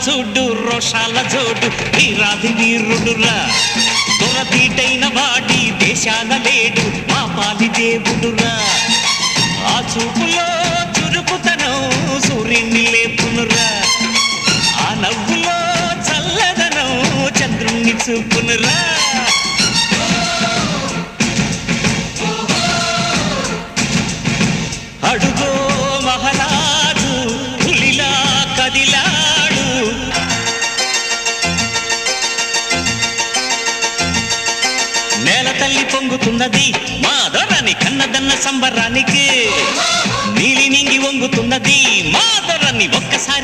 చూడు రోషాల జోడు వీరాధి వీరుడురా దొరతీటైన వాడి దేశాల లేడు మా పాలి దేవుడురా ఆ చూపులో చురుకుతనం సూర్యుని లేపునురా ఆ నవ్వులో చల్లదనం చంద్రుణ్ణి చూపునురా అడుగో మహారాజు పులిలా కదిలాడు నేల తల్లి పొంగుతున్నది మా దొరని కన్నదన్న సంబరానికి నీలి నింగి వంగుతున్నది మా దొరని ఒక్కసారి